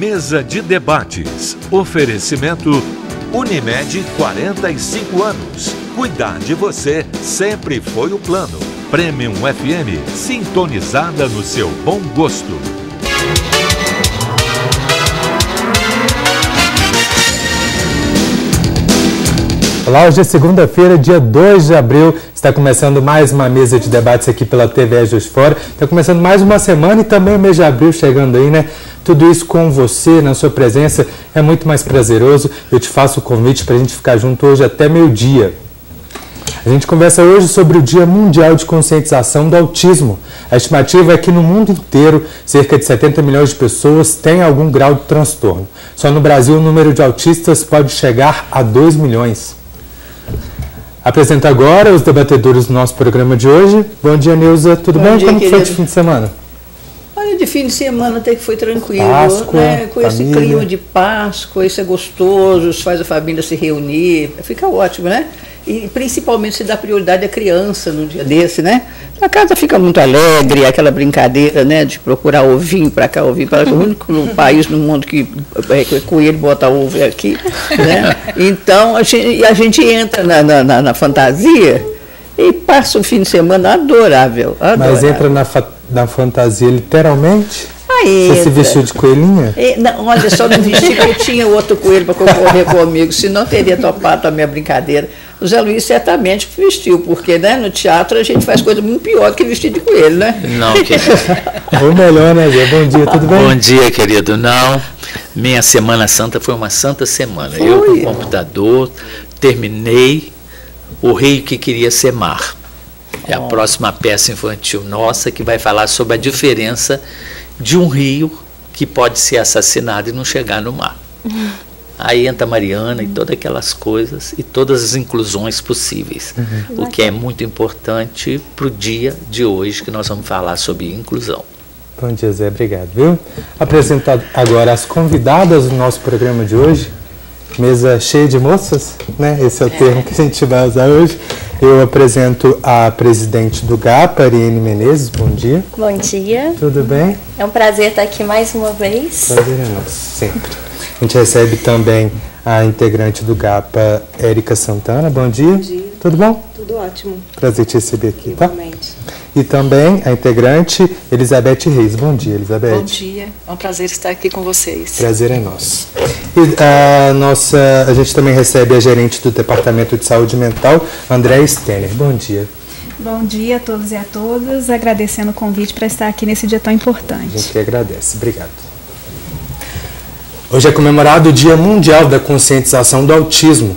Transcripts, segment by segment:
Mesa de debates. Oferecimento Unimed, 45 anos. Cuidar de você sempre foi o plano. Premium FM, sintonizada no seu bom gosto. Olá, hoje é segunda-feira, dia 2 de abril. Está começando mais uma mesa de debates aqui pela TV Juiz de Fora. Está começando mais uma semana e também o mês de abril chegando aí, né? Tudo isso com você, na sua presença, é muito mais prazeroso. Eu te faço o convite para a gente ficar junto hoje até meio-dia. A gente conversa hoje sobre o Dia Mundial de Conscientização do Autismo. A estimativa é que no mundo inteiro, cerca de 70 milhões de pessoas têm algum grau de transtorno. Só no Brasil, o número de autistas pode chegar a 2 milhões. Apresento agora os debatedores do nosso programa de hoje. Bom dia, Neuza. Tudo bem? Como foi de fim de semana? Olha, de fim de semana até que foi tranquilo, Páscoa, né? Com família. Esse clima de Páscoa, isso é gostoso, isso faz a família se reunir, fica ótimo, né? E principalmente se dá prioridade à criança num dia desse, né? A casa fica muito alegre, aquela brincadeira, né? De procurar ovinho para cá, ovinho para cá. O único país no mundo que coelho bota ovo é aqui, né? Então a gente entra na fantasia e passa um fim de semana adorável. Mas entra na fantasia literalmente? Você se vestiu de coelhinha? Não, olha, só não vesti porque eu tinha outro coelho para concorrer comigo, senão teria topado a minha brincadeira. O Zé Luiz certamente vestiu, porque, né, no teatro a gente faz coisa muito pior do que vestir de coelho, né? Não, querido. Ou melhor, né, Zé? Bom dia, tudo bem? Bom dia, querido. Não, minha Semana Santa foi uma santa semana. Eu, com o computador, terminei O Rio que Queria Ser Mar. É a próxima peça infantil nossa que vai falar sobre a diferença de um rio que pode ser assassinado e não chegar no mar. Aí entra a Mariana e todas aquelas coisas e todas as inclusões possíveis, o que é muito importante para o dia de hoje que nós vamos falar sobre inclusão. Bom dia, Zé. Obrigado, viu? Apresentado agora as convidadas do nosso programa de hoje. Mesa cheia de moças, né? Esse é o termo que a gente vai usar hoje. Eu apresento a presidente do GAPA, Ariane Menezes. Bom dia. Bom dia. Tudo bem? É um prazer estar aqui mais uma vez. Prazer é nosso, sempre. A gente recebe também a integrante do GAPA, Érica Santana. Bom dia. Bom dia. Tudo bom? Tudo ótimo. Prazer te receber aqui, Igualmente. Tá? E também a integrante, Elizabeth Reis. Bom dia, Elizabeth. Bom dia. É um prazer estar aqui com vocês. Prazer é nosso. E a gente também recebe a gerente do Departamento de Saúde Mental, Andréa Stenner. Bom dia. Bom dia a todos e a todas. Agradecendo o convite para estar aqui nesse dia tão importante. A gente que agradece. Obrigado. Hoje é comemorado o Dia Mundial da Conscientização do Autismo.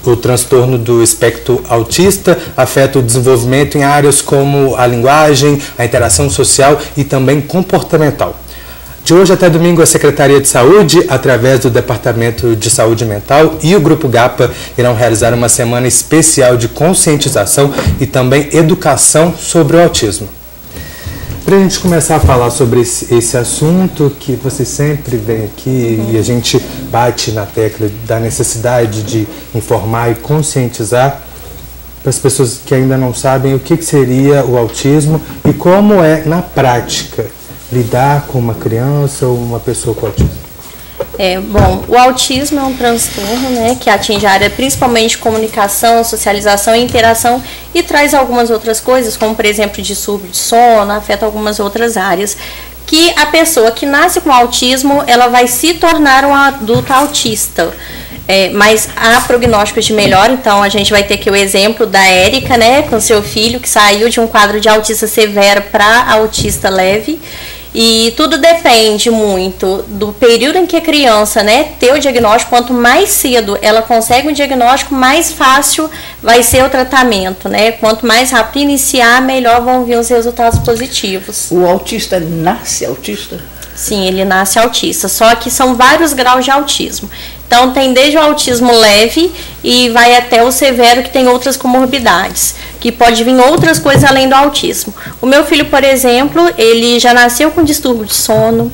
O transtorno do espectro autista afeta o desenvolvimento em áreas como a linguagem, a interação social e também comportamental. De hoje até domingo, a Secretaria de Saúde, através do Departamento de Saúde Mental e o Grupo GAPA, irão realizar uma semana especial de conscientização e também educação sobre o autismo. Para a gente começar a falar sobre esse assunto que você sempre vem aqui e a gente bate na tecla da necessidade de informar e conscientizar para as pessoas que ainda não sabem o que seria o autismo e como é, na prática, lidar com uma criança ou uma pessoa com autismo. Bom, o autismo é um transtorno, né, que atinge a área principalmente de comunicação, socialização e interação e traz algumas outras coisas, como por exemplo distúrbio de sono, afeta algumas outras áreas, que a pessoa que nasce com autismo, ela vai se tornar um adulto autista. Mas há prognósticos de melhora, então a gente vai ter aqui o exemplo da Érica, né, com seu filho que saiu de um quadro de autista severo para autista leve. E tudo depende muito do período em que a criança, né, ter o diagnóstico. Quanto mais cedo ela consegue um diagnóstico, mais fácil vai ser o tratamento, né? Quanto mais rápido iniciar, melhor vão vir os resultados positivos. O autista nasce autista? Sim, ele nasce autista, só que são vários graus de autismo. Então tem desde o autismo leve e vai até o severo, que tem outras comorbidades, que pode vir outras coisas além do autismo. O meu filho, por exemplo, ele já nasceu com distúrbio de sono,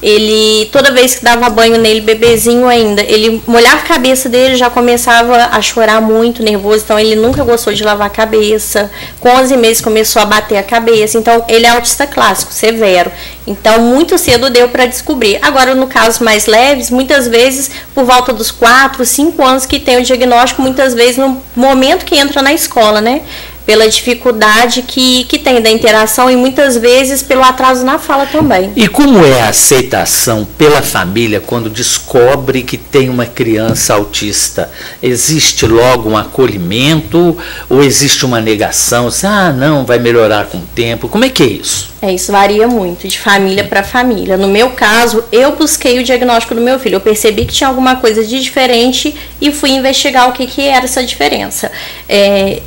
Ele, toda vez que dava banho nele, bebezinho ainda, ele molhava a cabeça dele, já começava a chorar muito, nervoso, então ele nunca gostou de lavar a cabeça. Com 11 meses começou a bater a cabeça, então ele é autista clássico, severo. Então muito cedo deu para descobrir. Agora, no caso mais leves, muitas vezes por volta dos 4, 5 anos que tem o diagnóstico, muitas vezes no momento que entra na escola, né? Pela dificuldade que tem da interação e muitas vezes pelo atraso na fala também. E como é a aceitação pela família quando descobre que tem uma criança autista? Existe logo um acolhimento ou existe uma negação? Ah, não, vai melhorar com o tempo. Como é que é isso? Isso varia muito, de família para família. No meu caso, eu busquei o diagnóstico do meu filho. Eu percebi que tinha alguma coisa de diferente e fui investigar o que era essa diferença.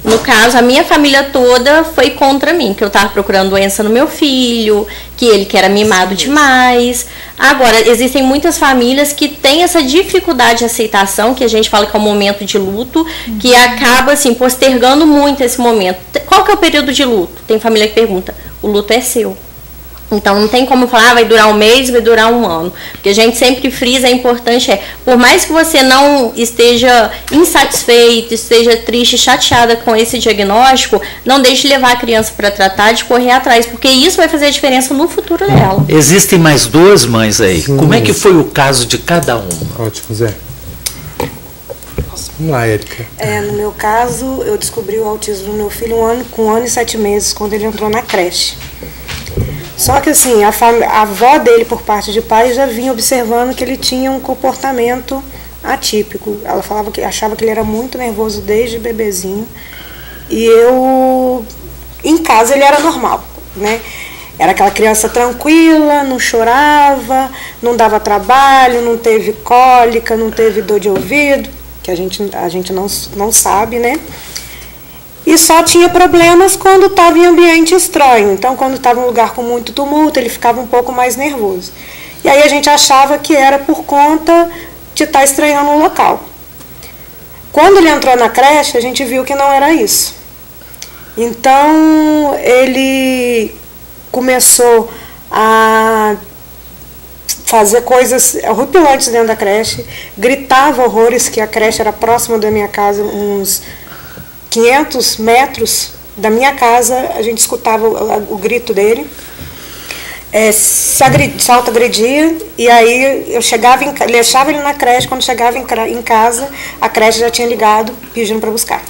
No caso, a minha família toda foi contra mim, que eu estava procurando doença no meu filho, que ele que era mimado demais. Agora, existem muitas famílias que têm essa dificuldade de aceitação, que a gente fala que é um momento de luto, que acaba assim, postergando muito esse momento. Qual que é o período de luto? Tem família que pergunta, o luto é seu. Então, não tem como falar, vai durar um mês, vai durar um ano. Porque a gente sempre frisa, é importante, por mais que você não esteja insatisfeito, esteja triste, chateada com esse diagnóstico, não deixe de levar a criança para tratar, de correr atrás, porque isso vai fazer a diferença no futuro dela. Existem mais duas mães aí. Sim. Como é que foi o caso de cada uma? Ótimo, Zé. Vamos lá, Érica. No meu caso, eu descobri o autismo do meu filho com 1 ano e 7 meses, quando ele entrou na creche. Só que assim, a avó dele, por parte de pai, já vinha observando que ele tinha um comportamento atípico. Ela falava que achava que ele era muito nervoso desde bebezinho. E em casa ele era normal, né? Era aquela criança tranquila, não chorava, não dava trabalho, não teve cólica, não teve dor de ouvido, que a gente não sabe, né? E só tinha problemas quando estava em ambiente estranho. Então, quando estava em um lugar com muito tumulto, ele ficava um pouco mais nervoso. E aí a gente achava que era por conta de estar estranhando o local. Quando ele entrou na creche, a gente viu que não era isso. Então, ele começou a fazer coisas horripilantes dentro da creche, gritava horrores, que a creche era próxima da minha casa, uns 500 metros da minha casa, a gente escutava o grito dele, se autoagredia, e aí eu deixava ele na creche, quando chegava em casa, a creche já tinha ligado, pedindo para buscar.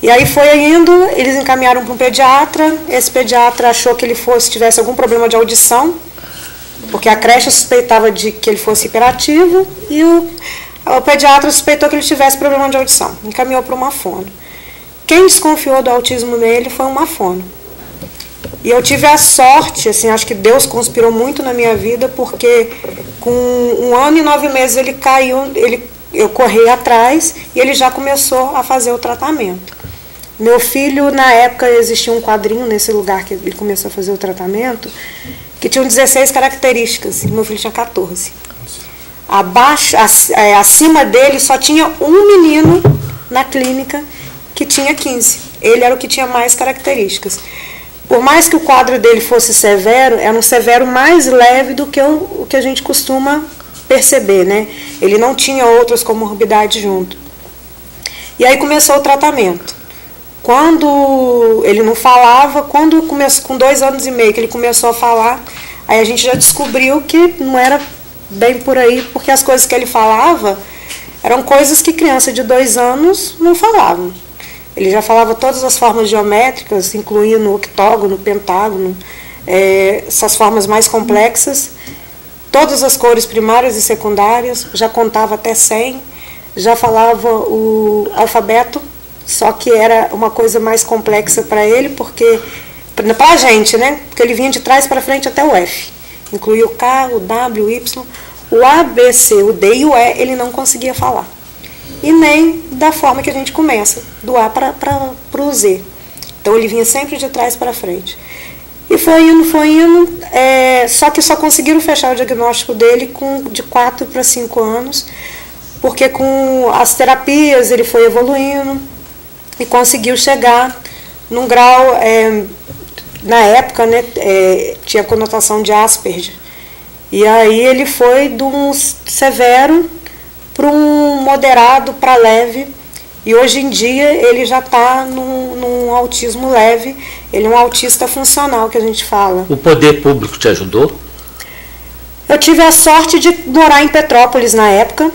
E aí foi indo, eles encaminharam para um pediatra, esse pediatra achou que ele tivesse algum problema de audição, porque a creche suspeitava de que ele fosse hiperativo, e o pediatra suspeitou que ele tivesse problema de audição, encaminhou para uma fono. Quem desconfiou do autismo nele foi uma fono. E eu tive a sorte, assim, acho que Deus conspirou muito na minha vida, porque com 1 ano e 9 meses ele caiu, eu corri atrás e ele já começou a fazer o tratamento. Meu filho, na época, existia um quadrinho nesse lugar que ele começou a fazer o tratamento, que tinha 16 características, e meu filho tinha 14. Acima dele só tinha um menino na clínica que tinha 15. Ele era o que tinha mais características. Por mais que o quadro dele fosse severo, era um severo mais leve do que o que a gente costuma perceber, né? Ele não tinha outras comorbidades junto. E aí começou o tratamento. Quando ele não falava, quando começou, com 2 anos e meio que ele começou a falar, aí a gente já descobriu que não era bem por aí, porque as coisas que ele falava eram coisas que criança de 2 anos não falavam. Ele já falava todas as formas geométricas, incluindo o octógono, pentágono, essas formas mais complexas, todas as cores primárias e secundárias, já contava até 100, já falava o alfabeto, só que era uma coisa mais complexa para ele, porque para a gente, né? Porque ele vinha de trás para frente até o F. Incluía o K, o W, o Y, o A, B, C, o D e o E, ele não conseguia falar. E nem da forma que a gente começa, do A para o Z. Então ele vinha sempre de trás para frente. E foi indo, só que só conseguiram fechar o diagnóstico dele de 4 para 5 anos, porque com as terapias ele foi evoluindo e conseguiu chegar num grau, na época, né, tinha conotação de Asperger, E aí ele foi de um severo para um moderado para leve. E hoje em dia ele já está num autismo leve. Ele é um autista funcional, que a gente fala. O poder público te ajudou? Eu tive a sorte de morar em Petrópolis na época,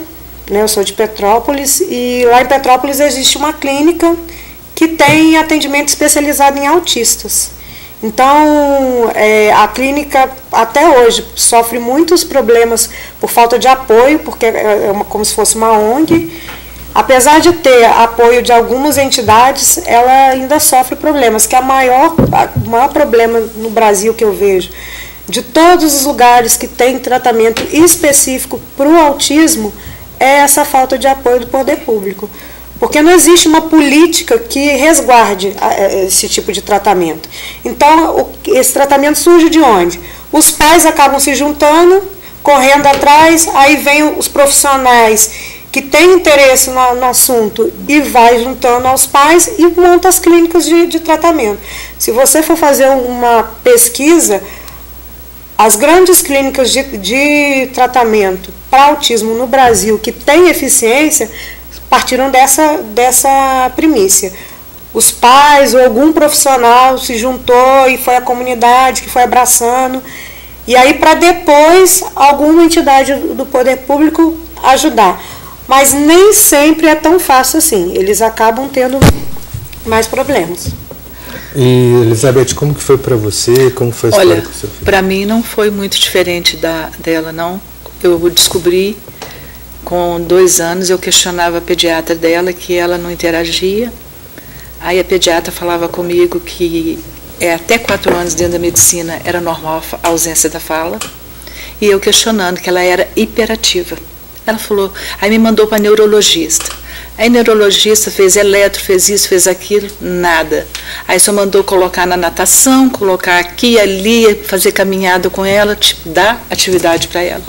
né? Eu sou de Petrópolis, e lá em Petrópolis existe uma clínica que tem atendimento especializado em autistas. Então, a clínica até hoje sofre muitos problemas por falta de apoio, porque como se fosse uma ONG. Apesar de ter apoio de algumas entidades, ela ainda sofre problemas, que o maior problema no Brasil que eu vejo, de todos os lugares que tem tratamento específico para o autismo, é essa falta de apoio do poder público. Porque não existe uma política que resguarde esse tipo de tratamento. Então, esse tratamento surge de onde? Os pais acabam se juntando, correndo atrás, aí vem os profissionais que têm interesse no assunto e vai juntando aos pais e monta as clínicas de tratamento. Se você for fazer uma pesquisa, as grandes clínicas de tratamento para autismo no Brasil que têm eficiência partiram dessa primícia. Os pais ou algum profissional se juntou e foi a comunidade que foi abraçando, e aí para depois alguma entidade do poder público ajudar. Mas nem sempre é tão fácil assim, eles acabam tendo mais problemas. E, Elizabeth, como que foi para você? Como foi a história com o seu filho? Para mim não foi muito diferente dela, não. Eu descobri com 2 anos, eu questionava a pediatra dela que ela não interagia. Aí a pediatra falava comigo que até 4 anos dentro da medicina era normal a ausência da fala. E eu questionando que ela era hiperativa. Ela falou, aí me mandou para neurologista. Aí neurologista fez eletro, fez isso, fez aquilo, nada. Aí só mandou colocar na natação, colocar aqui, ali, fazer caminhada com ela, dar atividade para ela.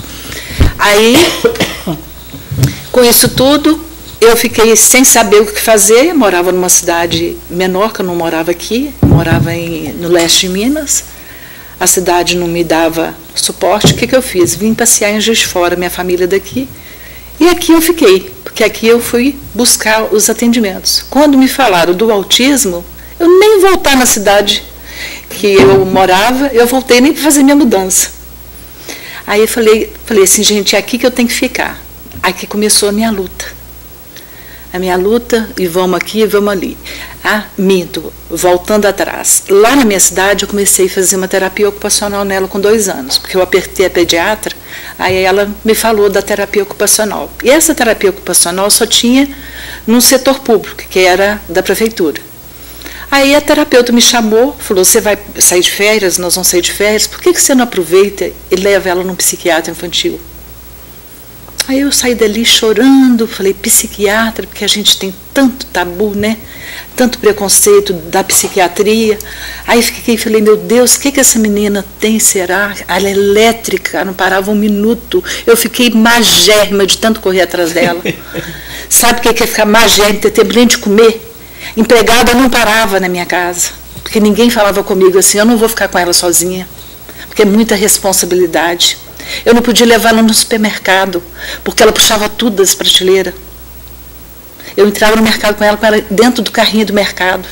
Aí, com isso tudo, eu fiquei sem saber o que fazer. Eu morava numa cidade menor, que eu não morava aqui, morava no leste de Minas. A cidade não me dava suporte. O que eu fiz? Vim passear em Juiz de Fora, minha família daqui. E aqui eu fiquei, porque aqui eu fui buscar os atendimentos. Quando me falaram do autismo, eu nem voltar na cidade que eu morava, eu voltei nem para fazer minha mudança. Aí eu falei assim, gente, é aqui que eu tenho que ficar. Aqui começou a minha luta. A minha luta, e vamos aqui e vamos ali. Minto, voltando atrás. Lá na minha cidade eu comecei a fazer uma terapia ocupacional nela com 2 anos, porque eu apertei a pediatra, aí ela me falou da terapia ocupacional. E essa terapia ocupacional só tinha num setor público, que era da prefeitura. Aí a terapeuta me chamou, falou, você vai sair de férias, nós vamos sair de férias, por que você não aproveita e leva ela num psiquiatra infantil? Aí eu saí dali chorando, falei, psiquiatra, porque a gente tem tanto tabu, né? Tanto preconceito da psiquiatria. Aí falei, meu Deus, o que essa menina tem, será? Ela é elétrica, não parava um minuto. Eu fiquei magérrima de tanto correr atrás dela. Sabe o que é ficar magérrima, ter tempo nem de comer? Empregada não parava na minha casa, porque ninguém falava comigo assim, eu não vou ficar com ela sozinha, porque é muita responsabilidade. Eu não podia levar ela no supermercado, porque ela puxava tudo das prateleiras. Eu entrava no mercado com ela dentro do carrinho do mercado.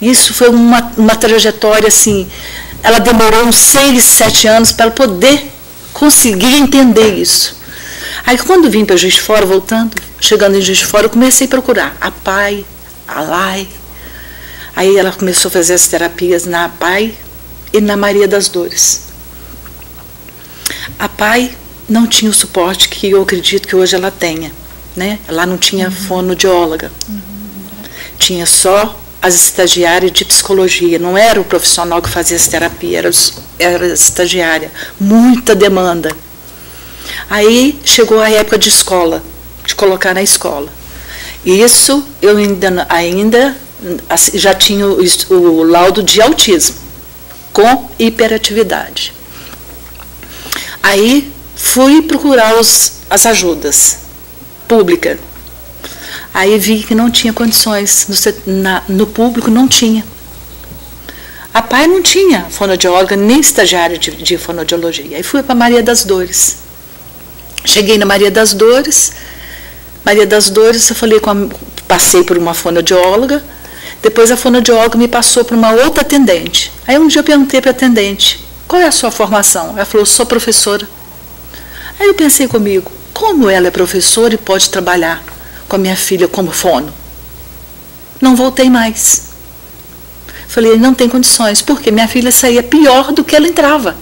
Isso foi uma trajetória assim, ela demorou uns 6, 7 anos para ela poder conseguir entender isso. Aí quando vim para Juiz de Fora, chegando em Juiz de Fora, eu comecei a procurar a PAI, a LAI. Aí ela começou a fazer as terapias na PAI e na Maria das Dores. A PAI não tinha o suporte que eu acredito que hoje ela tenha, né? Lá não tinha fonoaudióloga, tinha só as estagiárias de psicologia, não era o profissional que fazia essa terapia, era estagiária, muita demanda. Aí chegou a época de escola, de colocar na escola. E isso eu ainda já tinha o laudo de autismo, com hiperatividade. Aí fui procurar as ajudas públicas. Aí vi que não tinha condições, no público não tinha. A PAI não tinha fonoaudióloga nem estagiária de fonoaudiologia. Aí fui para Maria das Dores. Cheguei na Maria das Dores. Maria das Dores, eu falei passei por uma fonoaudióloga. Depois a fonoaudióloga me passou para uma outra atendente. Aí um dia eu perguntei para a atendente, qual é a sua formação? Ela falou, sou professora. Aí eu pensei comigo, como ela é professora e pode trabalhar com a minha filha como fono? Não voltei mais. Falei, não tem condições, porque minha filha saía pior do que ela entrava.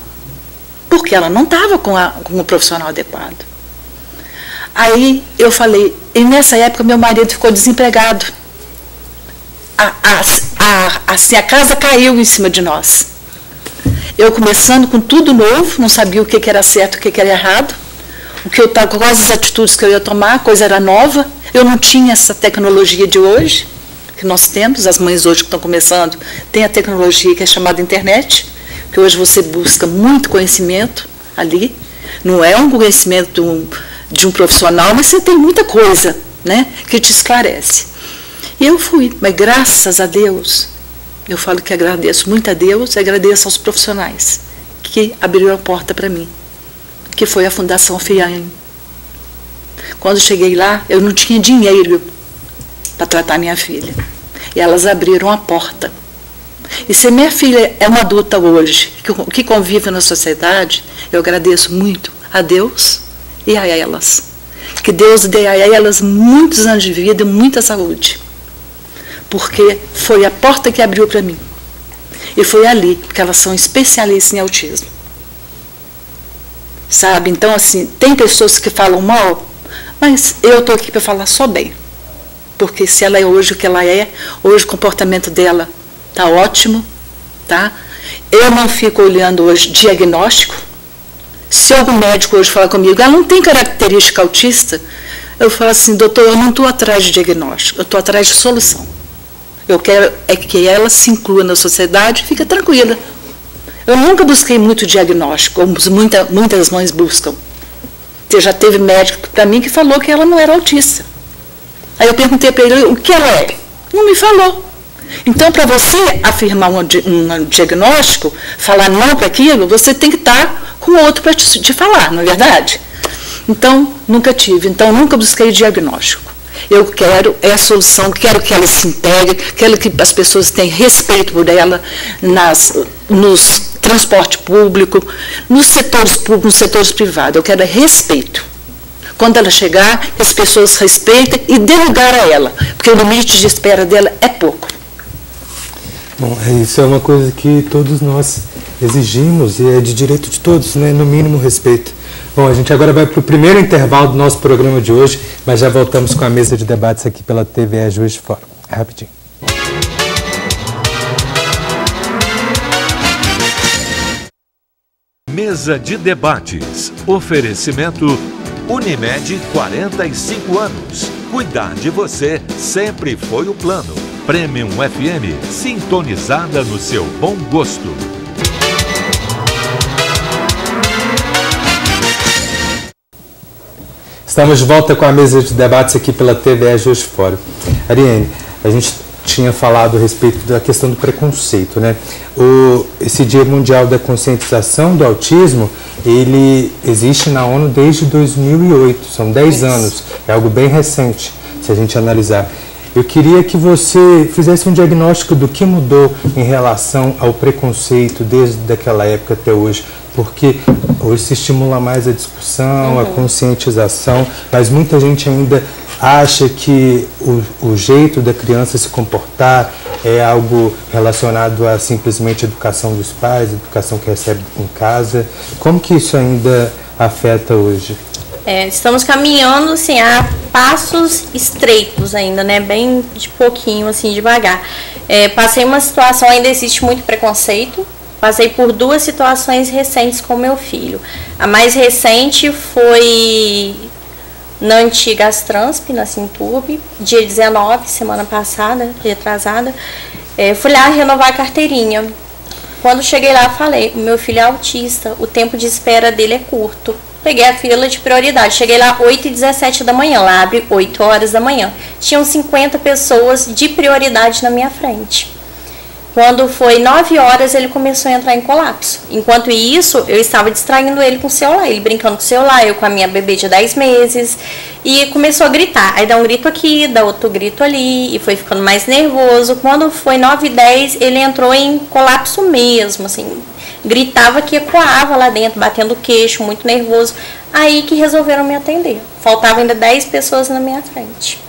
Porque ela não estava com o profissional adequado. Aí eu falei, e nessa época meu marido ficou desempregado. Assim, a casa caiu em cima de nós. Eu começando com tudo novo, não sabia o que era certo, o que era errado, quais as atitudes que eu ia tomar, a coisa era nova. Eu não tinha essa tecnologia de hoje, que nós temos, as mães hoje que estão começando, tem a tecnologia que é chamada internet, que hoje você busca muito conhecimento ali, não é um conhecimento de um profissional, mas você tem muita coisa, né, que te esclarece. E eu fui, mas graças a Deus, eu falo que agradeço muito a Deus e agradeço aos profissionais que abriram a porta para mim, que foi a Fundação FIAM. Quando cheguei lá, eu não tinha dinheiro para tratar minha filha. E elas abriram a porta. E se minha filha é uma adulta hoje, que convive na sociedade, eu agradeço muito a Deus e a elas. Que Deus dê a elas muitos anos de vida e muita saúde. Porque foi a porta que abriu para mim. E foi ali, porque elas são especialistas em autismo. Sabe? Então, assim, tem pessoas que falam mal, mas eu estou aqui para falar só bem. Porque se ela é hoje o que ela é, hoje o comportamento dela está ótimo, tá? Eu não fico olhando hoje diagnóstico. Se algum médico hoje falar comigo, ela não tem característica autista, eu falo assim, doutor, eu não estou atrás de diagnóstico, eu estou atrás de solução. Eu quero é que ela se inclua na sociedade e fique tranquila. Eu nunca busquei muito diagnóstico, como muitas mães buscam. Já teve médico para mim que falou que ela não era autista. Aí eu perguntei para ele o que ela é. Não me falou. Então, para você afirmar um diagnóstico, falar não para aquilo, você tem que estar com outro para te falar, não é verdade? Então, nunca tive. Então, nunca busquei diagnóstico. Eu quero, é a solução, quero que ela se integre, quero que as pessoas tenham respeito por ela nos transporte público, nos setores públicos, nos setores privados. Eu quero respeito. Quando ela chegar, as pessoas respeitem e dê lugar a ela, porque o limite de espera dela é pouco. Bom, isso é uma coisa que todos nós exigimos e é de direito de todos, né? No mínimo respeito. Bom, a gente agora vai para o primeiro intervalo do nosso programa de hoje, mas já voltamos com a mesa de debates aqui pela TVE Juiz de Fora. Rapidinho. Mesa de debates. Oferecimento Unimed 45 anos. Cuidar de você sempre foi o plano. Premium FM, sintonizada no seu bom gosto. Estamos de volta com a mesa de debates aqui pela TVE Juiz de Fora. Ariane, a gente tinha falado a respeito da questão do preconceito, né? Esse Dia Mundial da Conscientização do Autismo, ele existe na ONU desde 2008, são 10 anos, é algo bem recente, se a gente analisar. Eu queria que você fizesse um diagnóstico do que mudou em relação ao preconceito desde aquela época até hoje, porque hoje se estimula mais a discussão, a conscientização, mas muita gente ainda acha que o jeito da criança se comportar é algo relacionado a simplesmente educação dos pais, educação que recebe em casa. Como que isso ainda afeta hoje? Estamos caminhando assim, a passos estreitos ainda, né? Bem de pouquinho, assim, devagar. Passei uma situação, ainda existe muito preconceito. Passei por 2 situações recentes com meu filho. A mais recente foi na antiga Astransp, na Sinturb, dia 19, semana passada, retrasada. Fui lá renovar a carteirinha. Quando cheguei lá, falei, meu filho é autista, o tempo de espera dele é curto. Peguei a fila de prioridade. Cheguei lá 8h17 da manhã. Lá abre 8 horas da manhã. Tinham 50 pessoas de prioridade na minha frente. Quando foi 9 horas, ele começou a entrar em colapso. Enquanto isso, eu estava distraindo ele com o celular, ele brincando com o celular, eu com a minha bebê de 10 meses, e começou a gritar. Aí dá um grito aqui, dá outro grito ali, e foi ficando mais nervoso. Quando foi 9h10, ele entrou em colapso mesmo, assim, gritava que ecoava lá dentro, batendo o queixo, muito nervoso. Aí que resolveram me atender. Faltavam ainda 10 pessoas na minha frente.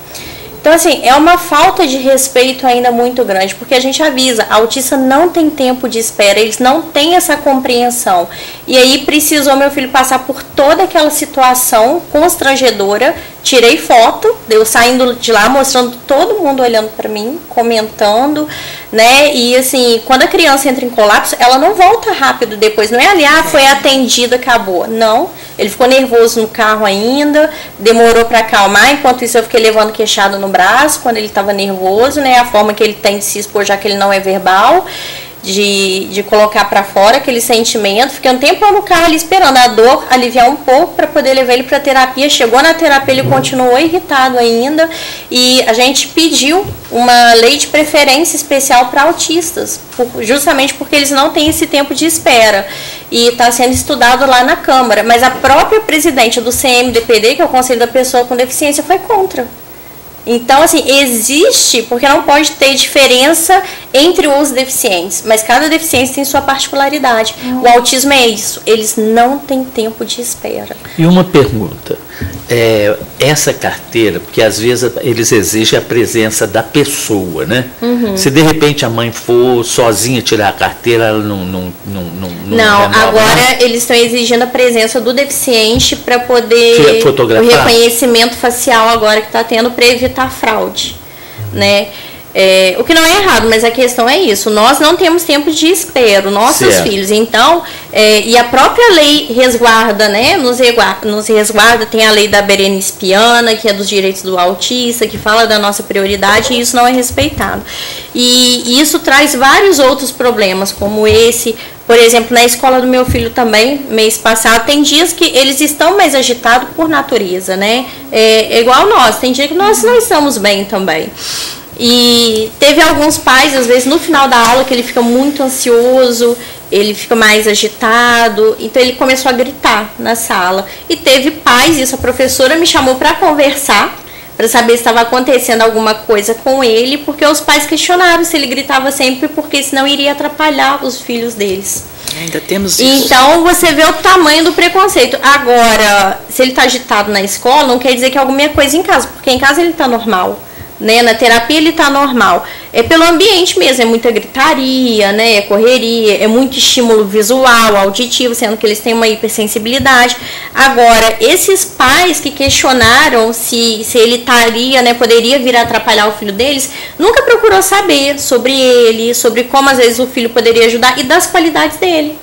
Então, assim, é uma falta de respeito ainda muito grande, porque a gente avisa, a autista não tem tempo de espera, eles não têm essa compreensão. E aí precisou meu filho passar por toda aquela situação constrangedora, tirei foto, eu saindo de lá, mostrando todo mundo olhando para mim, comentando, né? E assim, quando a criança entra em colapso, ela não volta rápido depois, não é ali, foi atendido, acabou. Não, ele ficou nervoso no carro ainda, demorou para acalmar, enquanto isso eu fiquei levando queixado no braço, quando ele estava nervoso, né? A forma que ele tem de se expor, já que ele não é verbal, de colocar para fora aquele sentimento. Fiquei um tempo no carro ali esperando a dor aliviar um pouco para poder levar ele para terapia. Chegou na terapia, ele continuou irritado ainda, e a gente pediu uma lei de preferência especial para autistas, justamente porque eles não têm esse tempo de espera, e está sendo estudado lá na Câmara, mas a própria presidente do CMDPD, que é o Conselho da Pessoa com Deficiência, foi contra. Então, assim, existe, porque não pode ter diferença entre os deficientes, mas cada deficiência tem sua particularidade. O autismo é isso, eles não têm tempo de espera. E uma pergunta, essa carteira, porque às vezes eles exigem a presença da pessoa, né? Se de repente a mãe for sozinha tirar a carteira, ela não agora eles estão exigindo a presença do deficiente para poder fotografar. O reconhecimento facial agora que está tendo para evitar fraude, né? O que não é errado, mas a questão é isso. Nós não temos tempo de espera, nossos filhos. Então, e a própria lei resguarda, né? Nos resguarda, tem a lei da Berenice Piana, que é dos direitos do autista, que fala da nossa prioridade, e isso não é respeitado. E isso traz vários outros problemas, como esse. Por exemplo, na escola do meu filho também, mês passado, tem dias que eles estão mais agitados por natureza, né? É igual nós, tem dia que nós não estamos bem também. E teve alguns pais, às vezes, no final da aula, que ele fica muito ansioso, ele fica mais agitado, então ele começou a gritar na sala. E teve pais, isso a professora me chamou para conversar, para saber se estava acontecendo alguma coisa com ele, porque os pais questionaram se ele gritava sempre, porque senão iria atrapalhar os filhos deles. Ainda temos isso. Então você vê o tamanho do preconceito. Agora, se ele está agitado na escola, não quer dizer que é alguma coisa em casa, porque em casa ele está normal. Né? Na terapia ele está normal. É pelo ambiente mesmo, é muita gritaria, né? É correria, é muito estímulo visual, auditivo, sendo que eles têm uma hipersensibilidade. Agora, esses pais que questionaram se ele estaria, né, poderia vir a atrapalhar o filho deles, nunca procurou saber sobre ele, sobre como às vezes o filho poderia ajudar e das qualidades dele.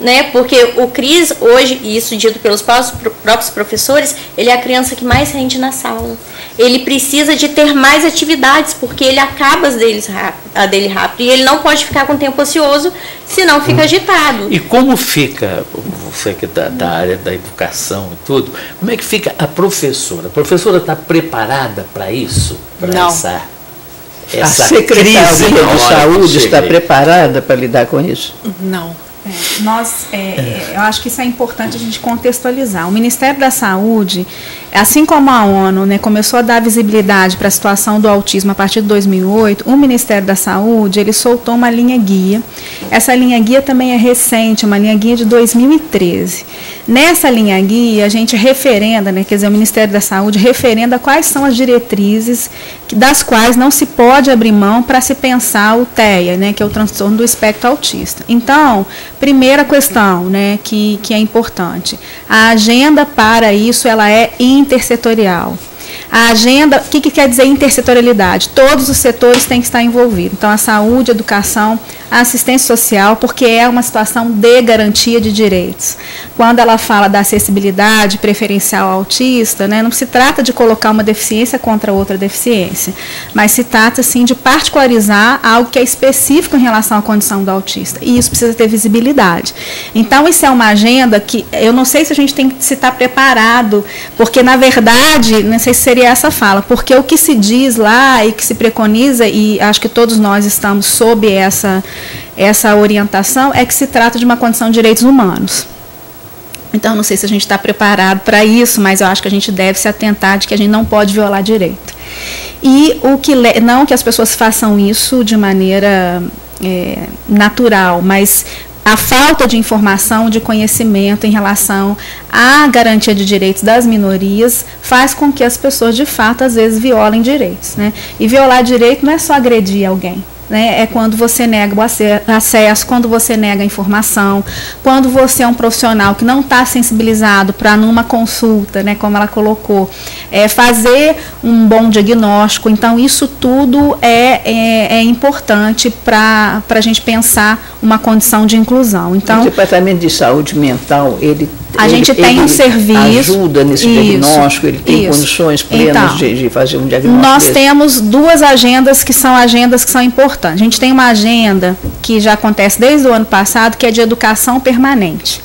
Né? Porque o Cris, hoje, e isso dito pelos próprios professores, ele é a criança que mais rende na sala. Ele precisa de ter mais atividades, porque ele acaba a dele rápido. E ele não pode ficar com tempo ocioso, senão fica agitado. E como fica, você que é da área da educação e tudo, como é que fica a professora? A professora está preparada para isso? Não. A Secretaria de Saúde está preparada para lidar com isso? Não. Eu acho que isso é importante a gente contextualizar. O Ministério da Saúde, assim como a ONU, né, começou a dar visibilidade para a situação do autismo a partir de 2008, o Ministério da Saúde, ele soltou uma linha guia. Essa linha guia também é recente, uma linha guia de 2013. Nessa linha guia, a gente referenda, né, quer dizer, o Ministério da Saúde referenda quais são as diretrizes das quais não se pode abrir mão para se pensar o TEA, né, que é o transtorno do espectro autista. Então, primeira questão, né, que é importante, a agenda para isso ela é intersetorial. A agenda, o que quer dizer intersetorialidade? Todos os setores têm que estar envolvidos. Então, a saúde, a educação, a assistência social, porque é uma situação de garantia de direitos. Quando ela fala da acessibilidade preferencial ao autista, né, não se trata de colocar uma deficiência contra outra deficiência, mas se trata, sim, de particularizar algo que é específico em relação à condição do autista. E isso precisa ter visibilidade. Então, isso é uma agenda que eu não sei se a gente tem que estar preparado, porque, na verdade, não sei se seria essa fala, porque o que se diz lá e que se preconiza, e acho que todos nós estamos sob essa orientação, é que se trata de uma condição de direitos humanos. Então, não sei se a gente está preparado para isso, mas eu acho que a gente deve se atentar de que a gente não pode violar direito. E não que as pessoas façam isso de maneira natural, mas a falta de informação, de conhecimento em relação à garantia de direitos das minorias faz com que as pessoas, de fato, às vezes violem direitos, né? E violar direito não é só agredir alguém, né? É quando você nega o acesso, quando você nega a informação, quando você é um profissional que não está sensibilizado para, numa consulta, né, como ela colocou, fazer um bom diagnóstico. Então, isso tudo é importante para a gente pensar uma condição de inclusão. Então, o Departamento de Saúde Mental, a gente tem um serviço, ajuda nesse diagnóstico, ele tem condições plenas de fazer um diagnóstico. Nós temos duas agendas que são importantes. A gente tem uma agenda que já acontece desde o ano passado, que é de educação permanente.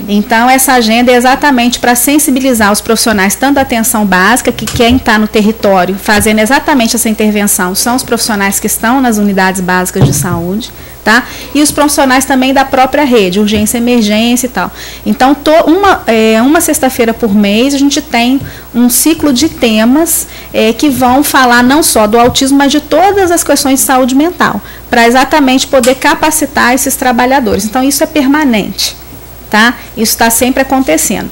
Então, essa agenda é exatamente para sensibilizar os profissionais, tanto da atenção básica, que quem está no território fazendo exatamente essa intervenção são os profissionais que estão nas unidades básicas de saúde, tá? E os profissionais também da própria rede, urgência, emergência e tal. Então, uma sexta-feira por mês, a gente tem um ciclo de temas que vão falar não só do autismo, mas de todas as questões de saúde mental, para exatamente poder capacitar esses trabalhadores. Então, isso é permanente, tá? Isso está sempre acontecendo.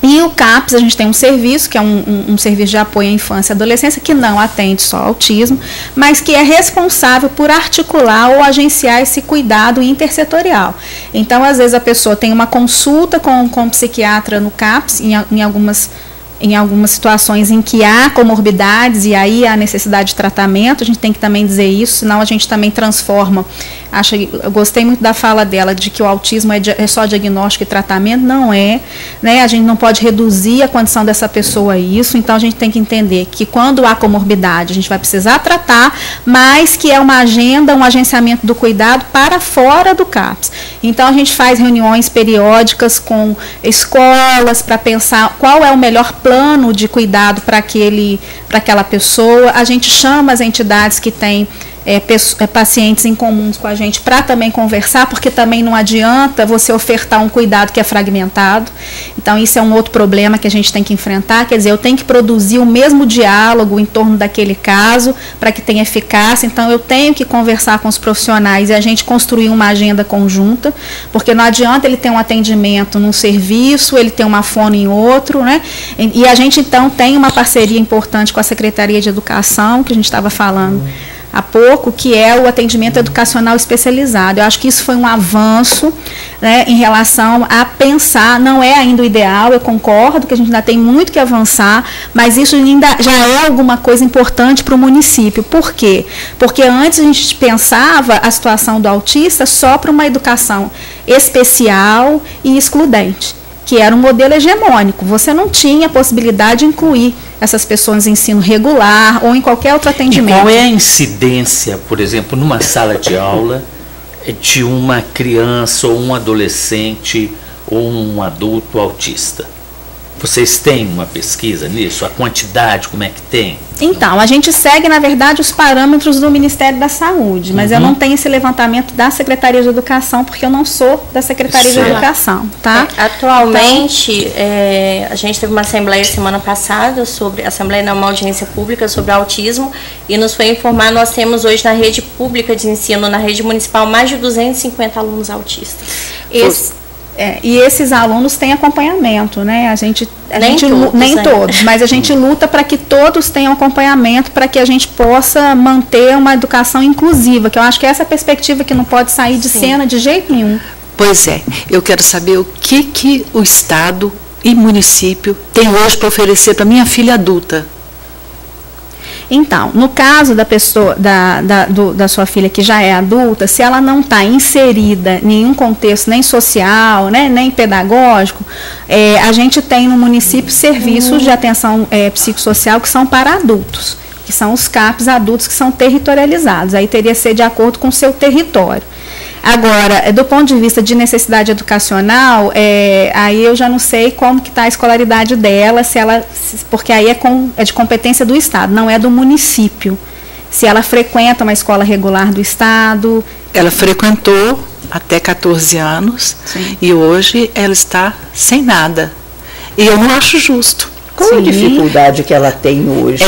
E o CAPS, a gente tem um serviço, que é um serviço de apoio à infância e adolescência, que não atende só autismo, mas que é responsável por articular ou agenciar esse cuidado intersetorial. Então, às vezes, a pessoa tem uma consulta com um psiquiatra no CAPS, em algumas situações em que há comorbidades e aí há necessidade de tratamento, a gente tem que também dizer isso, senão a gente também transforma. Eu gostei muito da fala dela, de que o autismo é só diagnóstico e tratamento. Não é, né? A gente não pode reduzir a condição dessa pessoa a isso, então a gente tem que entender que quando há comorbidade, a gente vai precisar tratar, mas que é uma agenda, um agenciamento do cuidado para fora do CAPS. Então a gente faz reuniões periódicas com escolas para pensar qual é o melhor plano de cuidado para aquela pessoa. A gente chama as entidades que têm pacientes em comuns com a gente para também conversar, porque também não adianta você ofertar um cuidado que é fragmentado. Então, isso é um outro problema que a gente tem que enfrentar, quer dizer, eu tenho que produzir o mesmo diálogo em torno daquele caso para que tenha eficácia. Então, eu tenho que conversar com os profissionais e a gente construir uma agenda conjunta, porque não adianta ele ter um atendimento num serviço, ele ter uma fono em outro, né? E a gente, então, tem uma parceria importante com a Secretaria de Educação, que a gente estava falando há pouco, que é o atendimento educacional especializado. Eu acho que isso foi um avanço, né, em relação a pensar, não é ainda o ideal, eu concordo que a gente ainda tem muito que avançar, mas isso ainda já é alguma coisa importante para o município. Por quê? Porque antes a gente pensava a situação do autista só para uma educação especial e excludente, que era um modelo hegemônico. Você não tinha possibilidade de incluir essas pessoas em ensino regular ou em qualquer outro atendimento. E qual é a incidência, por exemplo, numa sala de aula, de uma criança ou um adolescente ou um adulto autista? Vocês têm uma pesquisa nisso? A quantidade, como é que tem? Então, a gente segue, na verdade, os parâmetros do Ministério da Saúde, mas eu não tenho esse levantamento da Secretaria de Educação, porque eu não sou da Secretaria de Educação, tá? Atualmente, a gente teve uma assembleia semana passada, uma audiência pública sobre autismo, e nos foi informar, nós temos hoje na rede pública de ensino, na rede municipal, mais de 250 alunos autistas. E esses alunos têm acompanhamento, né? Nem todos, mas a gente luta para que todos tenham acompanhamento, para que a gente possa manter uma educação inclusiva, que eu acho que essa é a perspectiva que não pode sair de cena de jeito nenhum. Pois é, eu quero saber o que o Estado e município tem hoje para oferecer para minha filha adulta. Então, no caso da pessoa, da sua filha que já é adulta, se ela não está inserida em nenhum contexto, nem social, né, nem pedagógico, a gente tem no município serviços de atenção psicossocial que são para adultos, que são os CAPs adultos que são territorializados. Aí teria que ser de acordo com o seu território. Agora, do ponto de vista de necessidade educacional, aí eu já não sei como que está a escolaridade dela, porque aí é de competência do Estado, não é do município. Se ela frequenta uma escola regular do Estado. Ela frequentou até 14 anos. Sim. E hoje ela está sem nada. E eu não acho justo. Qual a dificuldade que ela tem hoje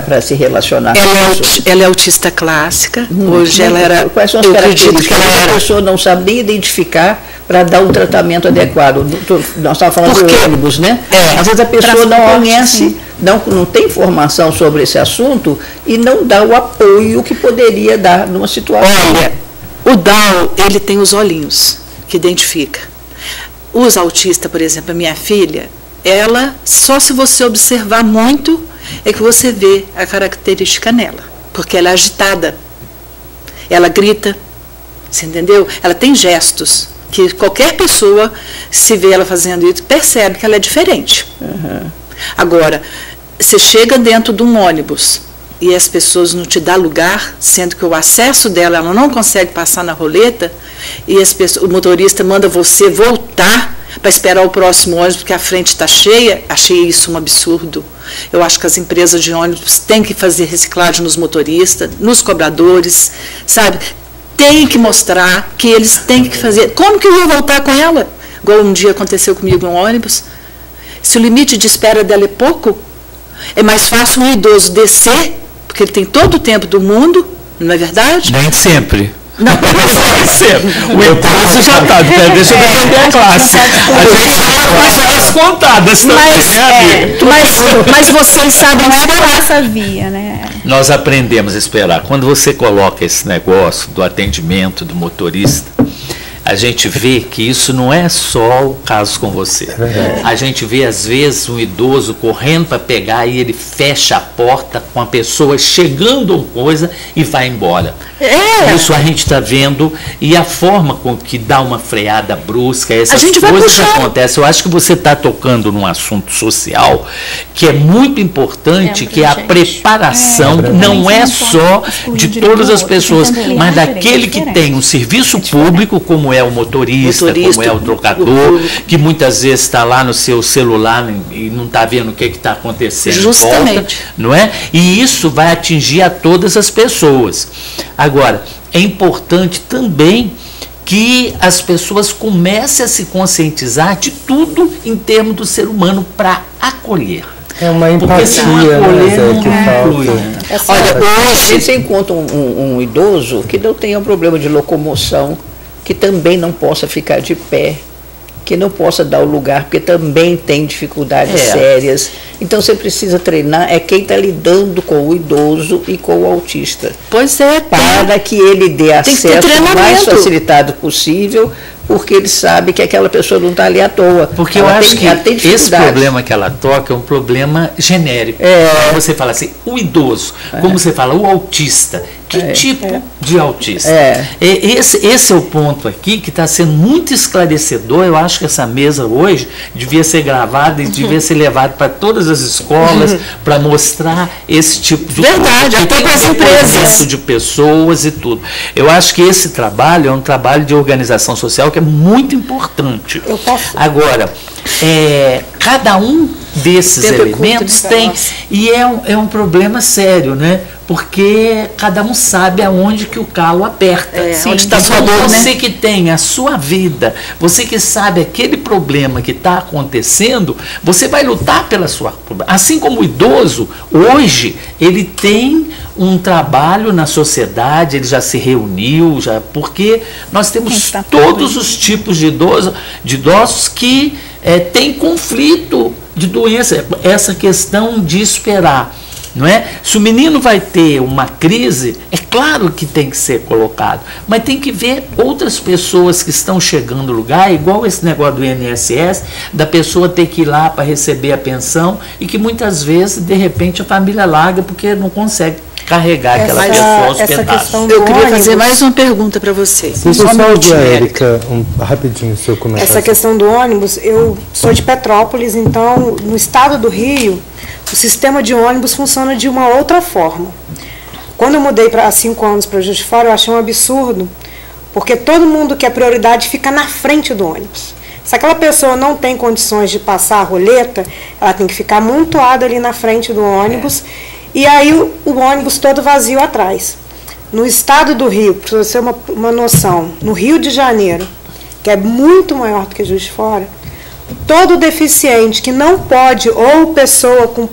para se relacionar com as pessoas? Ela é autista clássica. Hoje ela era... Quais são as características que a pessoa não sabe nem identificar para dar um tratamento adequado? Nós estávamos falando de ônibus, né? Às vezes a pessoa não conhece, não tem informação sobre esse assunto e não dá o apoio que poderia dar numa situação. Olha, o Down, ele tem os olhinhos que identifica. Os autistas, por exemplo, a minha filha, ela, só se você observar muito, é que você vê a característica nela. Porque ela é agitada, ela grita, você entendeu? Ela tem gestos, que qualquer pessoa, se vê ela fazendo isso, percebe que ela é diferente. Uhum. Agora, você chega dentro de um ônibus e as pessoas não te dão lugar, sendo que o acesso dela, ela não consegue passar na roleta, e o motorista manda você voltar para esperar o próximo ônibus, porque a frente está cheia. Achei isso um absurdo. Eu acho que as empresas de ônibus têm que fazer reciclagem nos motoristas, nos cobradores, sabe? Tem que mostrar que eles têm que fazer. Como que eu vou voltar com ela? Igual um dia aconteceu comigo em um ônibus. Se o limite de espera dela é pouco, é mais fácil um idoso descer, porque ele tem todo o tempo do mundo, não é verdade? Nem sempre. Não, o idoso já está, deixa eu defender a classe. A gente fala as contadas também, mas vocês sabem esperar essa via, né? Nós aprendemos a esperar. Quando você coloca esse negócio do atendimento do motorista, a gente vê que isso não é só o caso com você. A gente vê, às vezes, um idoso correndo para pegar e ele fecha a porta com a pessoa chegando ou coisa e vai embora. Isso a gente está vendo, e a forma com que dá uma freada brusca, essas coisas acontecem. Eu acho que você está tocando num assunto social que é muito importante, que é a preparação, não é só de todas as pessoas, mas daquele que tem um serviço público, como é o motorista, como é o trocador, que muitas vezes está lá no seu celular e não está vendo o que está acontecendo. Justamente. Volta, não é? E isso vai atingir a todas as pessoas. Agora, é importante também que as pessoas comecem a se conscientizar de tudo em termos do ser humano para acolher. É uma empatia, né, que falta. Olha, hoje você encontra um idoso que não tenha um problema de locomoção, que também não possa ficar de pé, que não possa dar o lugar, porque também tem dificuldades sérias. Então você precisa treinar, quem está lidando com o idoso e com o autista. Pois é. Para que ele dê acesso o mais facilitado possível, porque ele sabe que aquela pessoa não está ali à toa. Porque eu acho que esse problema que ela toca é um problema genérico. Você fala assim, o idoso, como você fala, o autista. Que tipo de autista? Esse é o ponto aqui que está sendo muito esclarecedor. Eu acho que essa mesa hoje devia ser gravada e devia ser levada para todas as escolas para mostrar esse tipo de verdade, até para as empresas de pessoas e tudo. Eu acho que esse trabalho é um trabalho de organização social que é muito importante. Agora, cada um desses elementos tem, e é um problema sério, né? Porque cada um sabe aonde que o calo aperta. Onde está sua dor, né? Você que tem a sua vida, você que sabe aquele problema que está acontecendo, você vai lutar pela sua... Assim como o idoso, hoje, ele tem um trabalho na sociedade, ele já se reuniu, porque nós temos todos os tipos de idosos que têm conflito de doença, essa questão de esperar. Não é? Se o menino vai ter uma crise, é claro que tem que ser colocado, mas tem que ver outras pessoas que estão chegando no lugar, igual esse negócio do INSS, da pessoa ter que ir lá para receber a pensão e que muitas vezes, de repente, a família larga porque não consegue carregar aquela pessoa aos pedaços. Eu queria fazer mais uma pergunta para vocês. Só Érica, rapidinho o seu comentário. Essa questão do ônibus, eu sou de Petrópolis, então, no estado do Rio, o sistema de ônibus funciona de uma outra forma. Quando eu mudei há 5 anos para Juiz de Fora, eu achei um absurdo, Porque todo mundo que é prioridade fica na frente do ônibus. Se aquela pessoa não tem condições de passar a roleta, ela tem que ficar amontoada ali na frente do ônibus, e aí o ônibus todo vazio atrás. No estado do Rio, para você ter uma noção, no Rio de Janeiro, que é muito maior do que Juiz de Fora, todo deficiente que não pode, ou pessoa com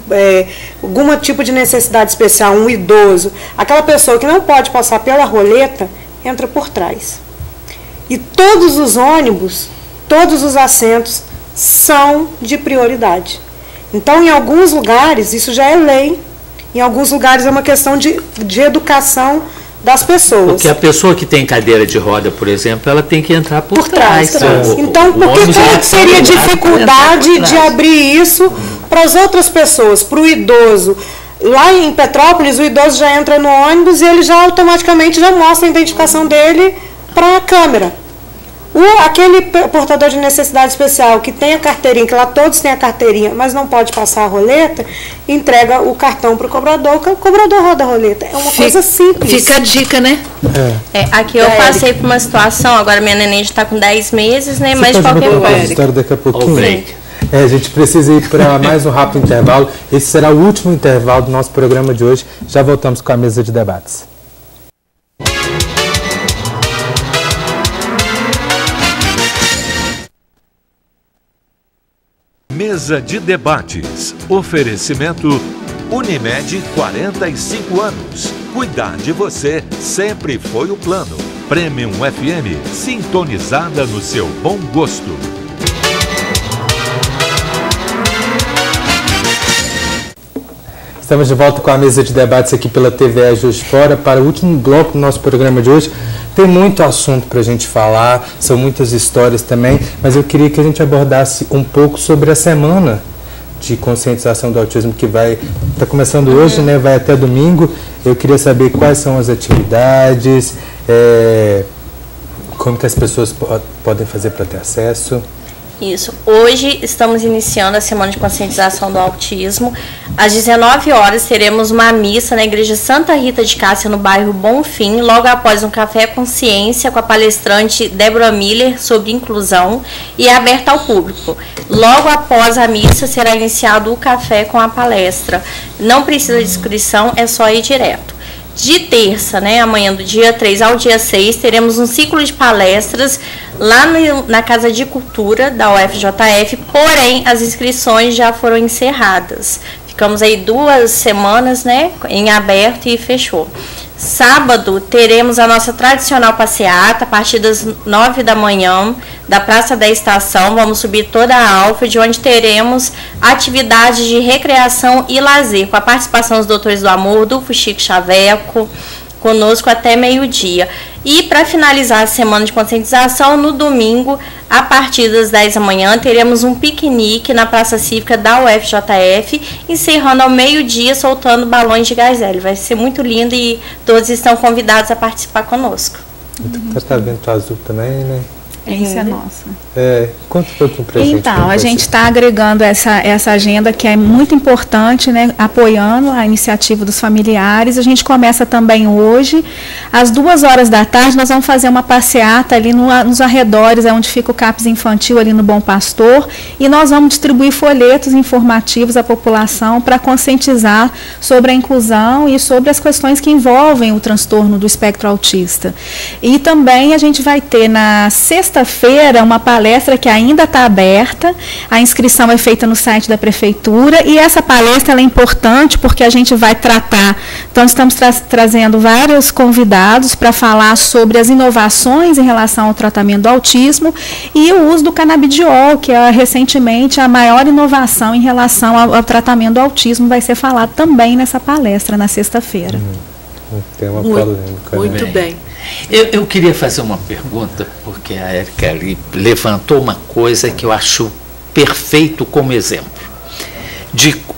algum tipo de necessidade especial, um idoso, aquela pessoa que não pode passar pela roleta, entra por trás. E todos os ônibus, todos os assentos são de prioridade. Então, em alguns lugares, isso já é lei, em alguns lugares é uma questão de educação das pessoas. Porque a pessoa que tem cadeira de roda, por exemplo, ela tem que entrar por trás. Então, por que seria dificuldade de abrir isso para as outras pessoas, para o idoso? Lá em Petrópolis, o idoso já entra no ônibus e ele já automaticamente já mostra a identificação dele para a câmera. Aquele portador de necessidade especial que tem a carteirinha, que lá todos têm a carteirinha, mas não pode passar a roleta, entrega o cartão para o cobrador roda a roleta. É uma coisa simples. Fica a dica, né? Aqui eu passei por uma situação, agora minha neném já está com 10 meses, né? Mas de qualquer forma. Daqui a pouquinho. A gente precisa ir para mais um rápido intervalo. Esse será o último intervalo do nosso programa de hoje. Já voltamos com a mesa de debates. Mesa de debates. Oferecimento Unimed 45 anos. Cuidar de você sempre foi o plano. Premium FM, sintonizada no seu bom gosto. Estamos de volta com a mesa de debates aqui pela TVE Juiz de Fora para o último bloco do nosso programa de hoje. Tem muito assunto para a gente falar, são muitas histórias também, mas eu queria que a gente abordasse um pouco sobre a semana de conscientização do autismo que está começando hoje, né? Vai até domingo. Eu queria saber quais são as atividades, como que as pessoas podem fazer para ter acesso. Isso. Hoje estamos iniciando a Semana de Conscientização do Autismo. Às 19 horas teremos uma missa na Igreja Santa Rita de Cássia, no bairro Bonfim, logo após um café consciência com a palestrante Débora Miller sobre inclusão, e é aberta ao público. Logo após a missa será iniciado o café com a palestra. Não precisa de inscrição, é só ir direto. De terça, amanhã do dia 3 ao dia 6, teremos um ciclo de palestras lá na Casa de Cultura da UFJF, porém as inscrições já foram encerradas. Ficamos aí 2 semanas, em aberto e fechou. Sábado teremos a nossa tradicional passeata a partir das 9 da manhã da Praça da Estação. Vamos subir toda a Alfred, onde teremos atividades de recreação e lazer, com a participação dos Doutores do Amor, do Fuxico Chaveco, conosco até meio-dia. E para finalizar a semana de conscientização, no domingo, a partir das 10 da manhã, teremos um piquenique na Praça Cívica da UFJF, encerrando ao meio-dia, soltando balões de gás hélio. Vai ser muito lindo e todos estão convidados a participar conosco. Está vento azul também, né? Essa é nossa. Conta um pouquinho pra gente. Então, a gente está agregando essa agenda que é muito importante, apoiando a iniciativa dos familiares. A gente começa também hoje, às 2h da tarde, nós vamos fazer uma passeata ali nos arredores, onde fica o CAPS infantil, ali no Bom Pastor, e nós vamos distribuir folhetos informativos à população para conscientizar sobre a inclusão e sobre as questões que envolvem o transtorno do espectro autista. E também a gente vai ter na sexta-feira uma palestra que ainda está aberta, a inscrição é feita no site da Prefeitura, e essa palestra ela é importante porque a gente vai tratar, então estamos trazendo vários convidados para falar sobre as inovações em relação ao tratamento do autismo e o uso do canabidiol, que é recentemente a maior inovação em relação ao tratamento do autismo, vai ser falado também nessa palestra na sexta-feira. Tem uma polêmica. Muito bem. Eu queria fazer uma pergunta, porque a Érica ali levantou uma coisa que eu acho perfeito como exemplo.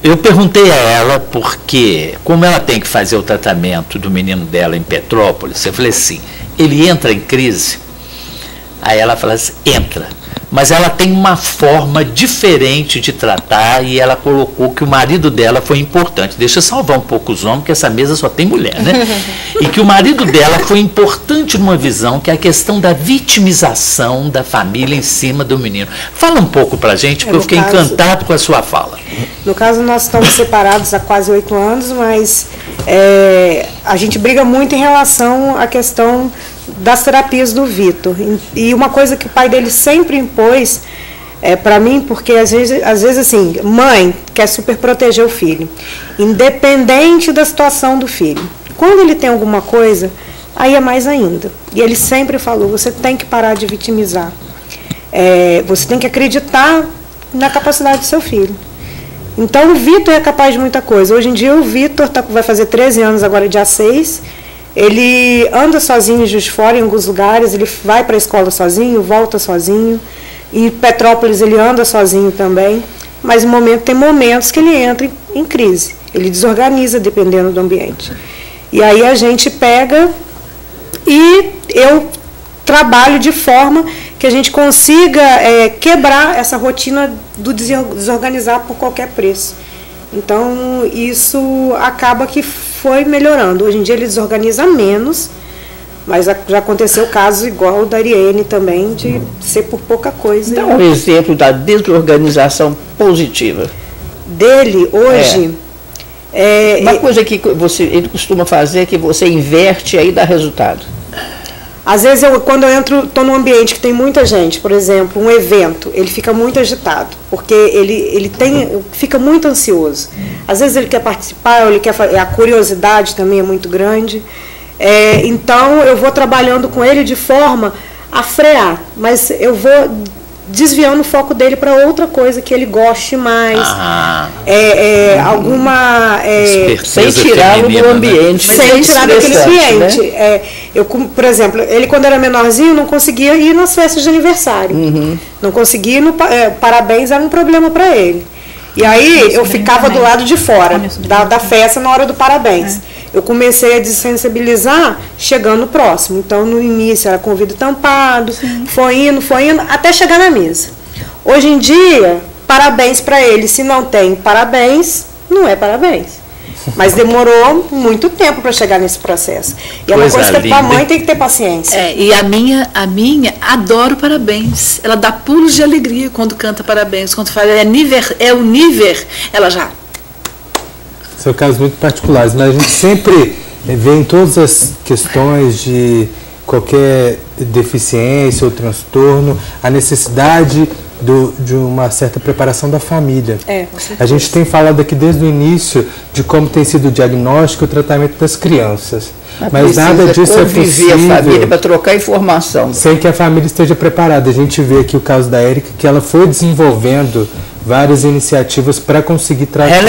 Eu perguntei a ela porque, como ela tem que fazer o tratamento do menino dela em Petrópolis, eu falei assim, ele entra em crise? Aí ela falou assim, entra, mas ela tem uma forma diferente de tratar e ela colocou que o marido dela foi importante. Deixa eu salvar um pouco os homens, porque essa mesa só tem mulher, né? E que o marido dela foi importante numa visão que é a questão da vitimização da família em cima do menino. Fala um pouco pra gente, porque eu fiquei encantado com a sua fala. No caso, nós estamos separados há quase 8 anos, mas a gente briga muito em relação à questão das terapias do Vitor. E uma coisa que o pai dele sempre impôs para mim, porque às vezes assim, mãe quer super proteger o filho, independente da situação do filho. Quando ele tem alguma coisa, aí é mais ainda. E ele sempre falou, você tem que parar de vitimizar. Você tem que acreditar na capacidade do seu filho. Então o Vitor é capaz de muita coisa. Hoje em dia o Vitor vai fazer 13 anos agora, dia 6. Ele anda sozinho em Juiz de Fora, em alguns lugares, ele vai para a escola sozinho, volta sozinho. Em Petrópolis ele anda sozinho também. Mas tem momentos que ele entra em crise. Ele desorganiza dependendo do ambiente. E aí a gente pega e eu trabalho de forma que a gente consiga quebrar essa rotina do desorganizar por qualquer preço. Então, isso acaba que foi melhorando. Hoje em dia ele desorganiza menos, mas já aconteceu casos igual o da Ariane também, de ser por pouca coisa. Dá um exemplo da desorganização positiva. Dele, hoje... uma coisa que ele costuma fazer é que você inverte aí dá resultado. Às vezes, quando eu estou num ambiente que tem muita gente, por exemplo, um evento, ele fica muito agitado, porque ele fica muito ansioso. Às vezes ele quer participar, a curiosidade também é muito grande. Então, eu vou trabalhando com ele de forma a frear, mas eu vou desviando o foco dele para outra coisa que ele goste mais, alguma sem tirá-lo do ambiente, sem tirar daquele ambiente. Né? Por exemplo, ele quando era menorzinho não conseguia ir nas festas de aniversário, não conseguia ir parabéns, era um problema para ele. E aí eu ficava do lado de fora da festa na hora do parabéns. Eu comecei a desensibilizar chegando próximo. Então, no início era com o vidro tampado, foi indo, até chegar na mesa. Hoje em dia, parabéns para ele. Se não tem parabéns, não é parabéns. Mas demorou muito tempo para chegar nesse processo. E é uma coisa que a mãe tem que ter paciência. E a minha adora o parabéns. Ela dá pulos de alegria quando canta parabéns. Quando fala o nível, ela já... São casos muito particulares, mas a gente sempre vê em todas as questões de qualquer deficiência ou transtorno a necessidade de uma certa preparação da família. A gente tem falado aqui desde o início de como tem sido o diagnóstico e o tratamento das crianças. Mas nada disso é possível a família para trocar informação. Sem que a família esteja preparada. A gente vê aqui o caso da Érica, que ela foi desenvolvendo várias iniciativas para conseguir tratar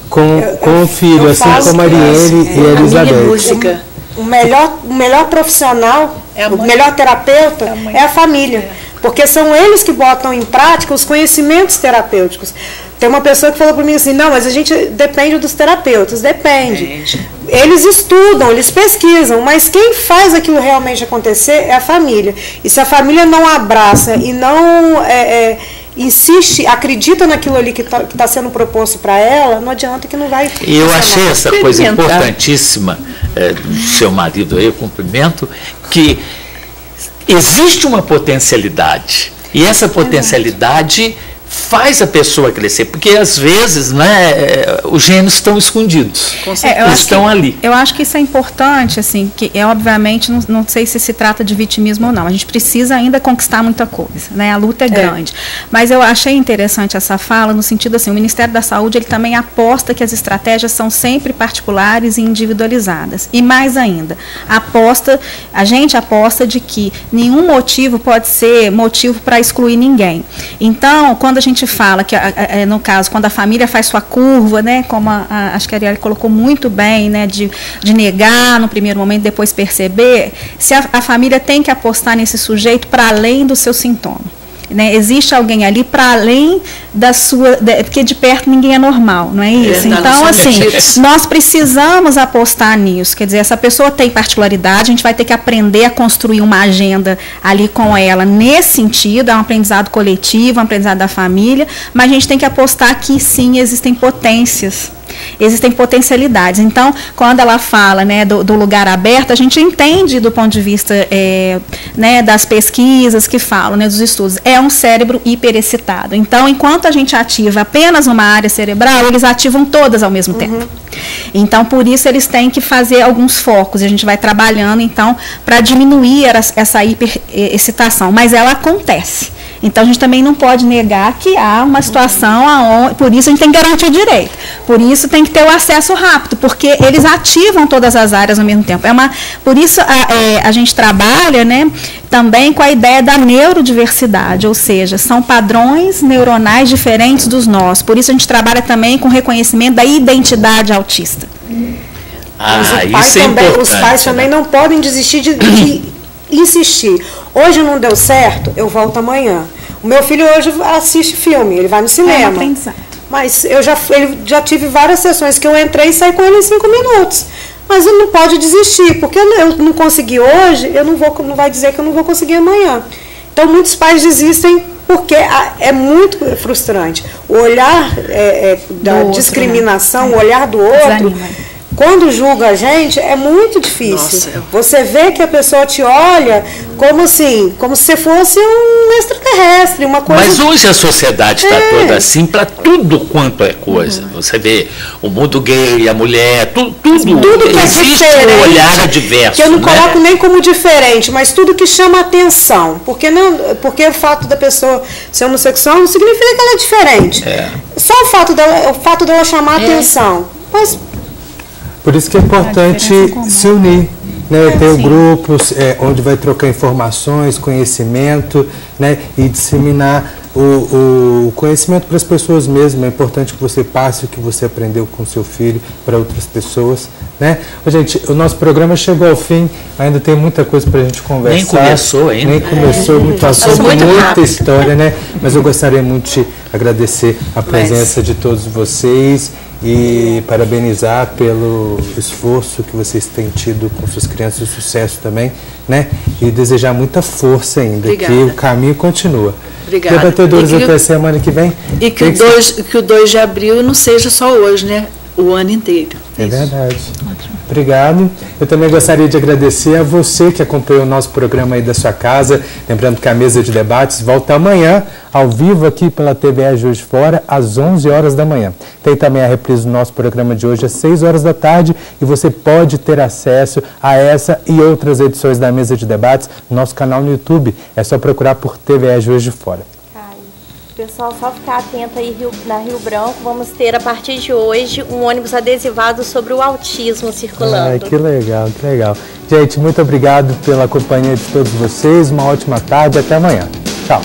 com o filho, assim como a Ariane e a Elizabeth. O melhor profissional, o melhor terapeuta é a família. Porque são eles que botam em prática os conhecimentos terapêuticos. Tem uma pessoa que falou para mim assim, não, mas a gente depende dos terapeutas. Depende. Eles estudam, eles pesquisam, mas quem faz aquilo realmente acontecer é a família. E se a família não abraça e não insiste, acredita naquilo ali que está sendo proposto para ela, não adianta que não vai... E eu achei essa coisa importantíssima do seu marido aí, eu cumprimento, que existe uma potencialidade, e essa potencialidade faz a pessoa crescer, porque às vezes, né, os gênios estão escondidos, estão ali. Eu acho que isso é importante, assim, que obviamente, não sei se trata de vitimismo ou não, a gente precisa ainda conquistar muita coisa, né, a luta é grande, mas eu achei interessante essa fala, no sentido assim, o Ministério da Saúde, ele também aposta que as estratégias são sempre particulares e individualizadas, e mais ainda, a gente aposta de que nenhum motivo pode ser motivo para excluir ninguém. Então, quando a gente fala que, no caso, quando a família faz sua curva, né, como acho que a Ariane colocou muito bem, né, de negar no primeiro momento, depois perceber, se a família tem que apostar nesse sujeito para além do seu sintoma. né? Existe alguém ali para além da sua, porque de perto ninguém é normal, não é isso? Então, assim, nós precisamos apostar nisso, quer dizer, essa pessoa tem particularidade, a gente vai ter que aprender a construir uma agenda ali com ela nesse sentido, é um aprendizado coletivo, um aprendizado da família, mas a gente tem que apostar que sim, existem potências. Existem potencialidades. Então, quando ela fala, né, do lugar aberto, a gente entende do ponto de vista né, das pesquisas que falam, né, dos estudos. É um cérebro hiperexcitado. Então, enquanto a gente ativa apenas uma área cerebral, eles ativam todas ao mesmo tempo. Então, por isso, eles têm que fazer alguns focos. E a gente vai trabalhando, então, para diminuir essa hiperexcitação. Mas ela acontece. Então, a gente também não pode negar que há uma situação onde, por isso a gente tem que garantir o direito. Por isso tem que ter o acesso rápido, porque eles ativam todas as áreas ao mesmo tempo. Por isso a gente trabalha, né, também com a ideia da neurodiversidade, ou seja, são padrões neuronais diferentes dos nossos. Por isso a gente trabalha também com o reconhecimento da identidade autista. Os pais também não podem desistir de insistir. Hoje não deu certo, eu volto amanhã. O meu filho hoje assiste filme, ele vai no cinema. Mas ele já tive várias sessões que eu entrei e saí com ele em 5 minutos. Mas ele não pode desistir, porque eu não consegui hoje, não vai dizer que eu não vou conseguir amanhã. Então muitos pais desistem porque é muito frustrante. O olhar da discriminação, o olhar do outro, quando julga a gente, é muito difícil. Nossa. Você vê que a pessoa te olha como assim, como se fosse um extraterrestre, uma coisa... Mas hoje a sociedade está toda assim para tudo quanto é coisa. Você vê o mundo gay, a mulher, tudo que existe é diferente, um olhar adverso. Que eu não coloco nem como diferente, mas tudo que chama atenção. Porque o fato da pessoa ser homossexual não significa que ela é diferente. Só o fato dela chamar atenção. Mas... Por isso que é importante se unir, né? Ter grupos onde vai trocar informações, conhecimento, né? E disseminar o conhecimento para as pessoas mesmo. É importante que você passe o que você aprendeu com seu filho para outras pessoas, né? Gente, o nosso programa chegou ao fim, ainda tem muita coisa para a gente conversar. Nem começou ainda. Nem começou, muito assunto, muita história, né? Mas eu gostaria muito de agradecer a presença de todos vocês e parabenizar pelo esforço que vocês têm tido com suas crianças, sucesso também, né? E desejar muita força ainda, que o caminho continua. Obrigada. Debatedores, até semana que vem. E que o 2 de abril não seja só hoje, né? O ano inteiro. É verdade. Ótimo. Obrigado. Eu também gostaria de agradecer a você que acompanhou o nosso programa aí da sua casa. Lembrando que a mesa de debates volta amanhã, ao vivo aqui pela TVE Juiz de Fora, às 11 horas da manhã. Tem também a reprise do nosso programa de hoje às 6 horas da tarde e você pode ter acesso a essa e outras edições da mesa de debates no nosso canal no YouTube. É só procurar por TVE Juiz de Fora. Pessoal, só ficar atento aí na Rio Branco, vamos ter a partir de hoje um ônibus adesivado sobre o autismo circulando. Ai, que legal, que legal. Gente, muito obrigado pela companhia de todos vocês, uma ótima tarde, até amanhã. Tchau.